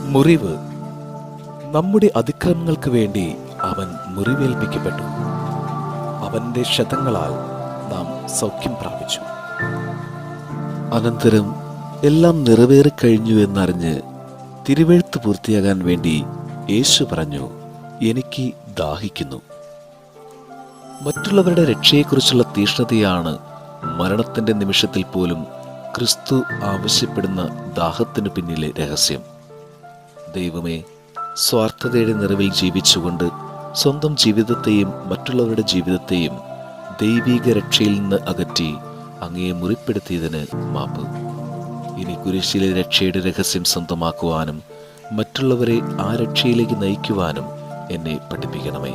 മുറിവ്. നമ്മുടെ അതിക്രമങ്ങൾക്ക് വേണ്ടി അവൻ മുറിവേൽപ്പിക്കപ്പെട്ടു. അവന്റെ ക്ഷതങ്ങളാൽ നാം സൗഖ്യം പ്രാപിച്ചു. അനന്തരം എല്ലാം നിറവേറിക്കഴിഞ്ഞു എന്നറിഞ്ഞ് തിരുവെഴുത്ത് പൂർത്തിയാകാൻ വേണ്ടി യേശു പറഞ്ഞു, എനിക്ക് ദാഹിക്കുന്നു. മറ്റുള്ളവരുടെ രക്ഷയെക്കുറിച്ചുള്ള തീഷ്ണതയാണ് മരണത്തിന്റെ നിമിഷത്തിൽ പോലും ക്രിസ്തു ആവശ്യപ്പെടുന്ന ദാഹത്തിനു പിന്നിലെ രഹസ്യം. ദൈവമേ, സ്വാർത്ഥതയുടെ നിറവിൽ ജീവിച്ചുകൊണ്ട് സ്വന്തം ജീവിതത്തെയും മറ്റുള്ളവരുടെ ജീവിതത്തെയും ദൈവിക രക്ഷയിൽ നിന്ന് അകറ്റി അങ്ങയെ മുറിപ്പെടുത്തിയതിന് മാപ്പ്. ഇനി കുരിശിലെ രക്ഷയുടെ രഹസ്യം സ്വന്തമാക്കുവാനും മറ്റുള്ളവരെ ആ രക്ഷയിലേക്ക് നയിക്കുവാനും എന്നെ പഠിപ്പിക്കണമേ.